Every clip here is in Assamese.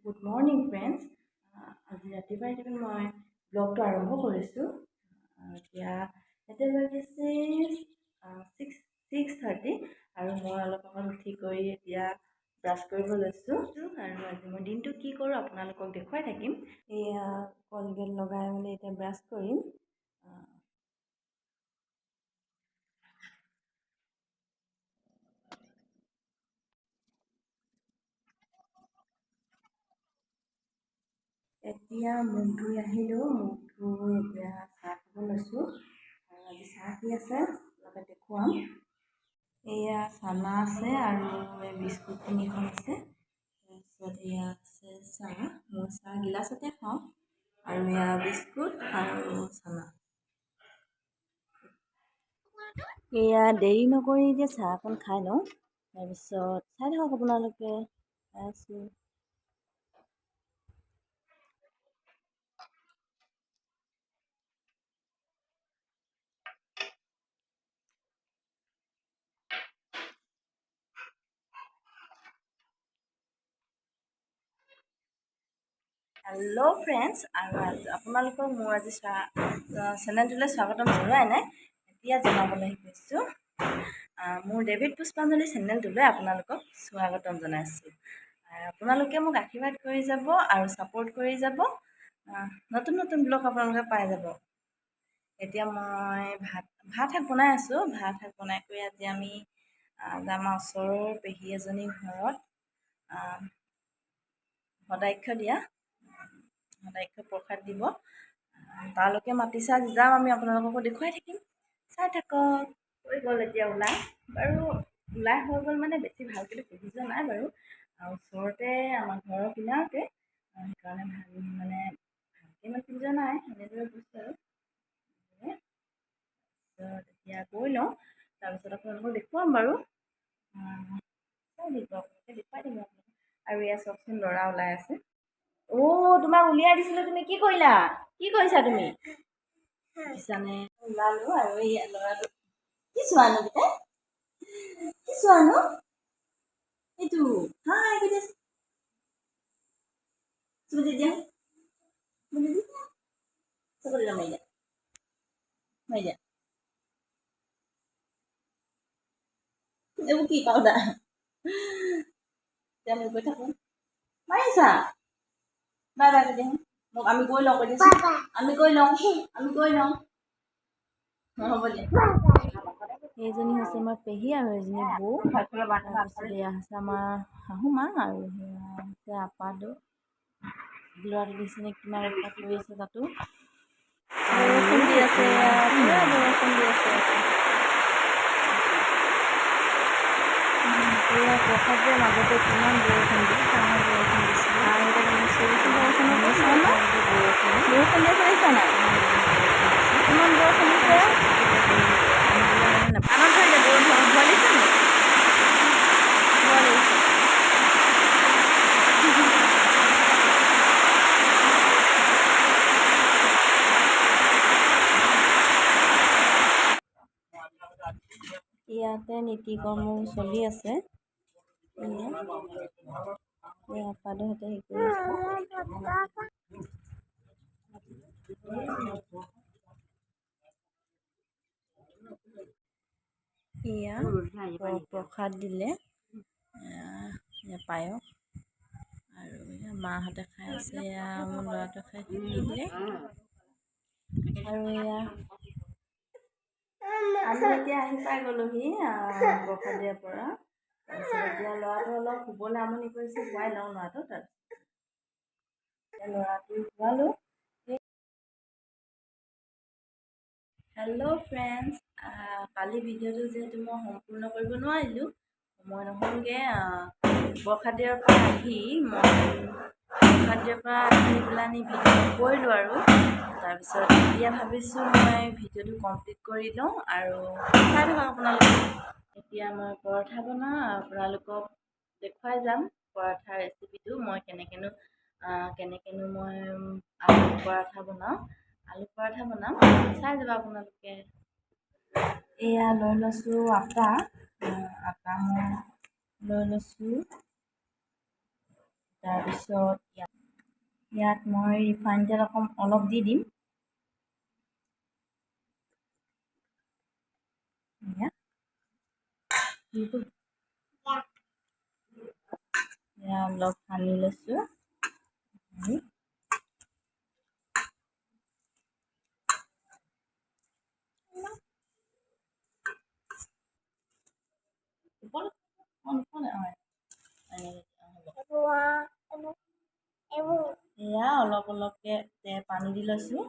Good morning friends. আজি ৰাতিপুৱাই মই ব্লগটো আৰম্ভ কৰিছোঁ। এতিয়া বাজিছে 6:30 আৰু মই অলপ আগত উঠি কৰি এতিয়া ব্ৰাছ কৰিব লৈছোঁ আৰু আজি মই দিনটো কি কৰোঁ আপোনালোকক দেখুৱাই থাকিম। এয়া কলগেট লগাই মেলি এতিয়া ব্ৰাছ কৰিম। এতিয়া মুখ ধুই আহিলোঁ। মুখ ধুই এতিয়া চাহ খাব লৈছোঁ আৰু আজি চাহ কি আছে লগত দেখুৱাম। এয়া চানা আছে আৰু এই বিস্কুট 3খন আছে। তাৰপিছত এয়া আছে চাহ। মই চাহ গিলাচতে খাওঁ আৰু এয়া বিস্কুট আৰু চানা। এয়া দেৰি নকৰি এতিয়া চাহ অকণ খাই লওঁ, তাৰপিছত চাই থাকক আপোনালোকে। খাই আছোঁ। হেল্ল' ফ্ৰেণ্ডছ, আৰু আপোনালোকক মোৰ আজি চেনেলটোলৈ স্বাগতম জনোৱাই নাই, এতিয়া জনাবলৈ গৈছোঁ। মোৰ ডেভিড পুষ্পাঞ্জলি চেনেলটোলৈ আপোনালোকক স্বাগতম জনাইছোঁ। আপোনালোকে মোক আশীৰ্বাদ কৰি যাব আৰু ছাপোৰ্ট কৰি যাব। নতুন নতুন ব্লগ আপোনালোকে পাই যাব। এতিয়া মই ভাত শাক বনাই আছোঁ। ভাত শাক বনাই কৰি আজি আমি যাম ওচৰৰ পেহী এজনীৰ ঘৰত। সদাক্ষ প্ৰসাদ দিব। তালৈকে মাতিছে, আজি যাম আমি, আপোনালোককো দেখুৱাই থাকিম। চাই থাকক। হৈ গ'ল এতিয়া ওলাই হৈ গ'ল মানে বেছি ভালকৈ সুধি যোৱা নাই বাৰু। ওচৰতে আমাৰ ঘৰৰ কিনাৰতে, সেইকাৰণে ভালকৈ ইমান সুধি যোৱা নাই, এনেদৰে গৈছোঁ আৰু। তাৰপিছত এতিয়া গৈ লওঁ, তাৰপিছত আপোনালোকক দেখুৱাম বাৰু। দেখুৱাই দিম আৰু এয়া চাওকচোন, ল'ৰা ওলাই আছে। তোমাক উলিয়াই দিছিলোঁ, তুমি কি কৰিলা? কি কৰিছা তুমি? দিছানে? ওলালো আৰু এই ল'ৰাটো কি চোৱানো কেইটা? কি চোৱানো? এইটো হাই কেতিয়া চুলি দিয়া চকুলে মাৰি দিয়া, মাৰি দিয়া। এইবোৰ কি পাউডাৰ? এতিয়া আমি গৈ থাকোঁ। মাৰিছা? বাই বাই কৈ দিয়া। আমি গৈ লওঁ, কৈ দিছোঁ। আমি গৈ লওঁ। হ'ব দিয়া। এইজনী হৈছে আমাৰ পেহী আৰু এজনী বৌ। তাৰপিছত এয়া হৈছে আমাৰ শাহু মা আৰু সেয়া হৈছে আপাটো। ল'ৰাটো দেখিছেনে কিমান উৎপাত কৰি আছে তাতো। বৰষুণ দি আছে, পুৰা বৰষুণ দি আছে। পুৰা প্ৰসাদৰ মাজতে কিমান বৰষুণ দিছে, ডাঙৰ বৰষুণ দিছে। বৰষুণৰ বৰষুণ দিছে নাই? কিমান বৰষুণ দিছে? আনন্দ হৈ যাব, ভয় লাগিছে নি? ইয়াতে নীতি কৰ্ম চলি আছে। আপাদহঁতে হেৰি কৰি আছে। এয়া প্ৰসাদ দিলে, পায়স আৰু মাহঁতে খাই আছে। এয়া মোৰ ল'ৰাটোৱে খাই দিলে আৰু এয়া আমি এতিয়া আহি পাই গ'লোহি প্ৰসাদীয়াৰ পৰা। তাৰপিছত এতিয়া ল'ৰাটো অলপ শুবলৈ আমনি কৰিছে, শুৱাই লওঁ ল'ৰাটো। তাৰপিছত ল'ৰাটো শুৱালোঁ। হেল্ল' ফ্ৰেণ্ডছ, কালি ভিডিঅ'টো যিহেতু মই সম্পূৰ্ণ কৰিব নোৱাৰিলোঁ, সময় নহ'লগৈ। প্ৰসাদীয়াৰ পৰা আহি পেলাই ভিডিঅ' কৰিলোঁ আৰু। তাৰপিছত এতিয়া ভাবিছোঁ মই ভিডিঅ'টো কমপ্লিট কৰি লওঁ আৰু চাই থাকক আপোনালোকে। এতিয়া মই পৰঠা বনাওঁ, আপোনালোকক দেখুৱাই যাম পৰঠাৰ ৰেচিপিটো। মই কেনেকৈনো মই আলু পৰঠা বনাম, চাই যাব আপোনালোকে। এয়া লৈ লৈছোঁ আটা মই লৈ লৈছোঁ তাৰপিছত ইয়াত মই ৰিফাইন তেল অলপ দি দিম। অলপ সানি লৈছোঁ। এয়া অলপ অলপকৈ পানী দি লৈছোঁ।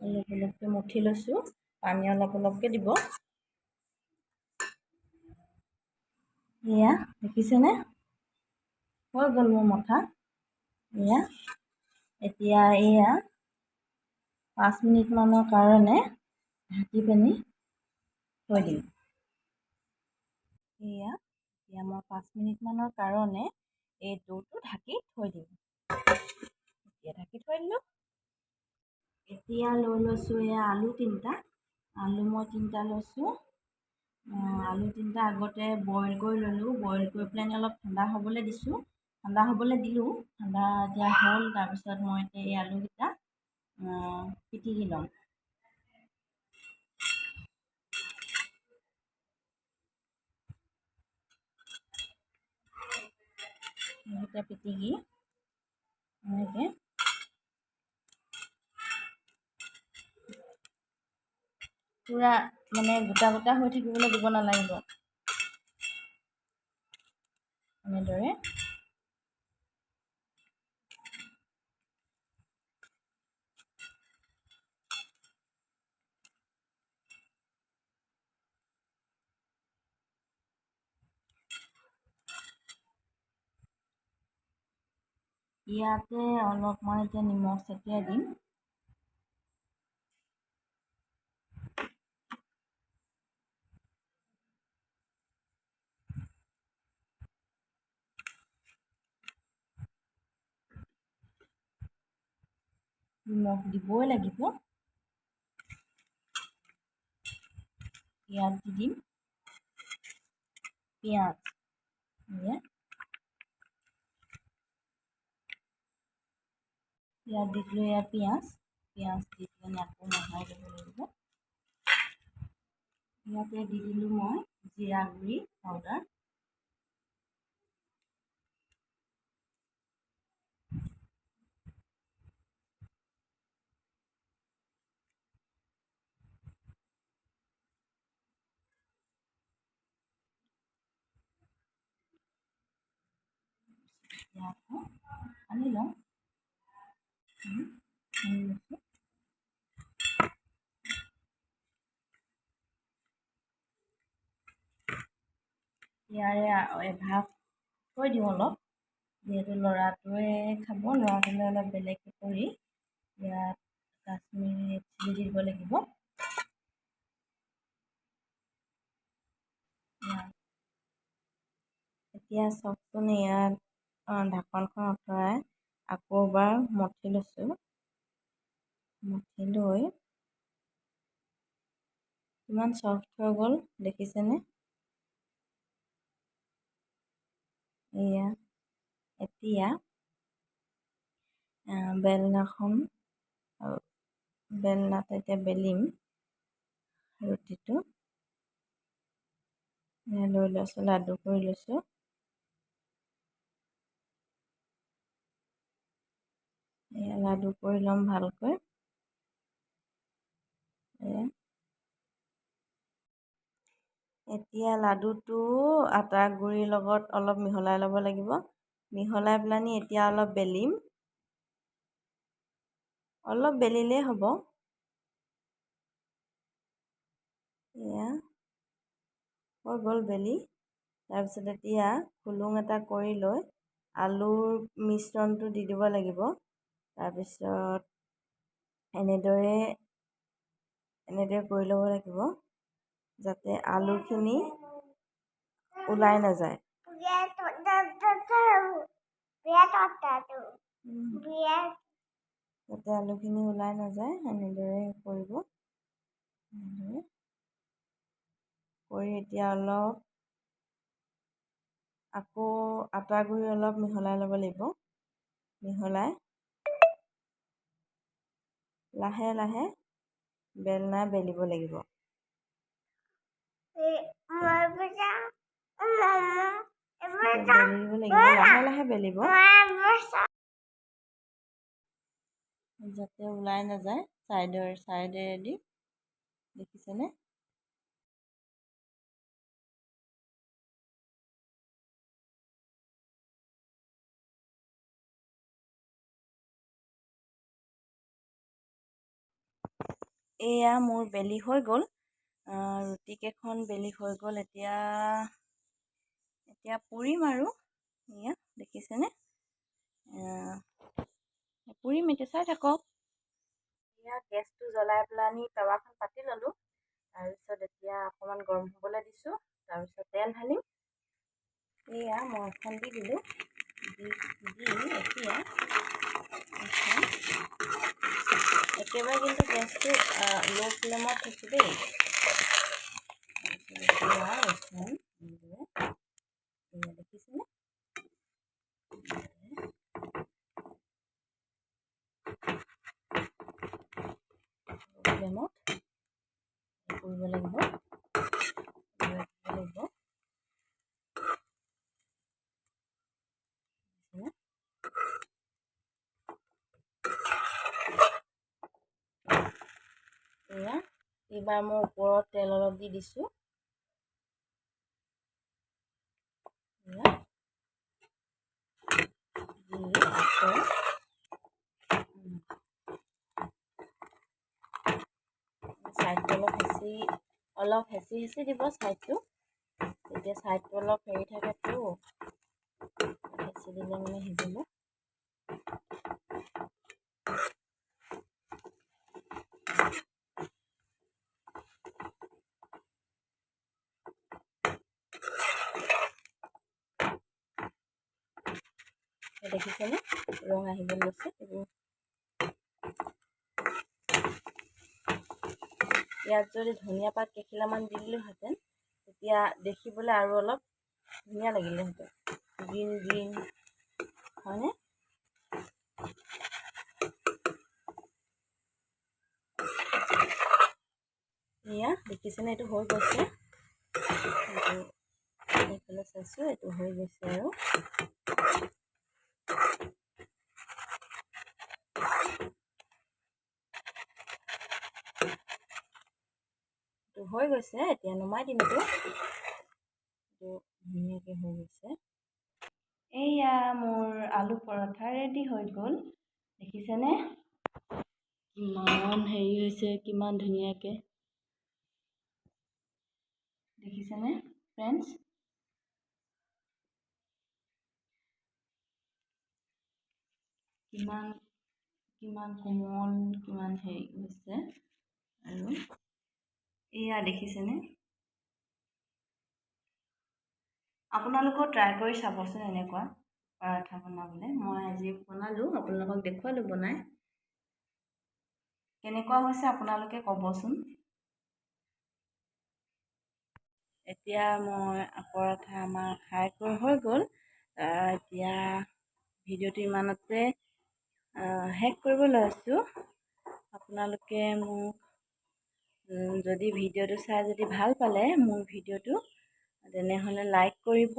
অলপ অলপকৈ মঠি লৈছোঁ, পানী অলপ অলপকৈ দিব। এয়া দেখিছেনে, হৈ গ'ল মোৰ মঠা। এতিয়া 5 মিনিটমানৰ কাৰণে ঢাকি পিনি থৈ দিম। এতিয়া মই 5 মিনিটমানৰ কাৰণে এই ডোটো ঢাকি থৈ দিম। ঢাকি থৈ দিলোঁ। এতিয়া লৈ লৈছোঁ আলু 3টা। আলু মই 3টা লৈছোঁ। আলু 3টা আগতে বইল কৰি ল'লোঁ। বইল কৰি পেলাই অলপ ঠাণ্ডা হ'বলৈ দিলোঁ। ঠাণ্ডা এতিয়া হ'ল। তাৰপিছত মই এতিয়া এই আলুকেইটা পিটিকি ল'ম। পিটিকি এনেকৈ পূৰা গোটা গোটা হৈ থাকিবলৈ দিব নালাগিব। এনেদৰে ইয়াতে অলপমান এতিয়া নিমখ ছটিয়াই দিম। নিমখ দিবই লাগিব। ইয়াত দি দিম পিঁয়াজ। ইয়াত দি দিলোঁ পিঁয়াজ দি পেলাই আকৌ মোহাৰি ল'ব লাগিব। ইয়াতে দি দিলোঁ মই জিৰা গুড়ি পাউডাৰ। সানি লওঁ। ইয়াৰে ভাগ থৈ দিওঁ অলপ, যিহেতু ল'ৰাটোৱে খাব। ল'ৰাটোলৈ অলপ বেলেগকৈ কৰি ইয়াত কাশ্মীৰী ৰেড চিলি দিব লাগিব। এতিয়া চবটোন ইয়াত ঢাকনখন আঁতৰাই আকৌ এবাৰ মঠি লৈছোঁ। মঠি লৈ কিমান চফ্ট হৈ গ'ল দেখিছেনে? এতিয়া বেলনাত এতিয়া বেলিম ৰুটিটো। লৈ লৈছোঁ, লাডু কৰি লৈছোঁ। লাডু কৰি ল'ম ভালকৈ। এতিয়া লাডুটো আটা গুড়িৰ লগত অলপ মিহলাই ল'ব লাগিব। মিহলাই পেলানি এতিয়া অলপ বেলিম। অলপ বেলিলেই হ'ব। হৈ গ'ল বেলি। তাৰপিছত এতিয়া খুলুং এটা কৰি লৈ আলুৰ মিশ্ৰণটো দি দিব লাগিব। তাৰপিছত এনেদৰে কৰি ল'ব লাগিব যাতে আলুখিনি ওলাই নাযায়। যাতে আলুখিনি ওলাই নাযায়, এনেদৰে কৰিব। কৰি এতিয়া অলপ আকৌ আটা গুৰি অলপ মিহলাই ল'ব লাগিব। মিহলাই লাহে লাহে বেলনা বেলিব লাগিব। বেলিব লাগিব, লাহে লাহে বেলিব যাতে ওলাই নাযায় চাইডেদি। দেখিছেনে? এয়া মোৰ বেলি হৈ গ'ল। ৰুটিকেইখন বেলি হৈ গ'ল। এতিয়া পুৰিম আৰু এয়া দেখিছেনে? পুৰিম, এতিয়া চাই থাকক। এয়া গেছটো জ্বলাই পেলানি টাৱাখন পাতি ল'লোঁ। তাৰপিছত এতিয়া অকণমান গৰম হ'বলৈ দিছোঁ। তাৰপিছত তেল ঢালিম। এয়া মই এখন দি দিলোঁ। এতিয়া একেবাৰে কিন্তু গেছটো ল' ফ্লেমত থৈছোঁ দেই। দেখিছেনে? ফ্লেমত কৰিব লাগিব। এয়া এইবাৰ মই ওপৰত তেল অলপ দি দিছোঁ। ছাইডটো অলপ হেঁচি দিব ছাইডটো। তেতিয়া ছাইডটো অলপ হেৰি থাকেতো, হেঁচি দিলে মানে সিজিব। দেখিছেনে? ৰং আহিব লৈছে। ইয়াত যদি ধনিয়া পাত কেইখিলামান দি দিলোহেঁতেন, তেতিয়া দেখিবলৈ আৰু অলপ ধুনীয়া লাগিলেহেঁতেন। গ্ৰীণ হয়নে? এয়া দেখিছেনে? এইটো হৈ গৈছে। এইফালে চাইছোঁ, এইটো হৈ গৈছে আৰু। হৈ গৈছে, এতিয়া নমাই দিম। এইটো ধুনীয়াকৈ হৈ গৈছে। এয়া মোৰ আলু পৰঠা ৰেডি হৈ গ'ল। দেখিছেনে? কিমান হেৰি হৈছে, কিমান ধুনীয়াকৈ। দেখিছেনে ফ্ৰেণ্ডছ? কিমান কোমল, কিমান হেৰি হৈছে। আৰু এয়া দেখিছেনে? আপোনালোকেও ট্ৰাই কৰি চাবচোন এনেকুৱা পৰঠা বনাবলৈ। মই আজি বনালোঁ, আপোনালোকক দেখুৱালোঁ বনাই। কেনেকুৱা হৈছে আপোনালোকে ক'বচোন। এতিয়া মই পৰঠা আমাৰ খাই হৈ গ'ল। এতিয়া ভিডিঅ'টো ইমানতে শেষ কৰিব লৈছোঁ। আপোনালোকে মোক যদি ভিডিঅ'টো চাই যদি ভাল পালে মোৰ ভিডিঅ'টো, তেনেহ'লে লাইক কৰিব,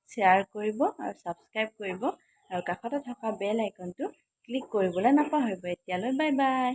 শ্বেয়াৰ কৰিব আৰু ছাবস্ক্ৰাইব কৰিব। আৰু কাষতে থকা বেল আইকনটো ক্লিক কৰিবলৈ নাপাহৰিব। এতিয়ালৈ বাই বাই।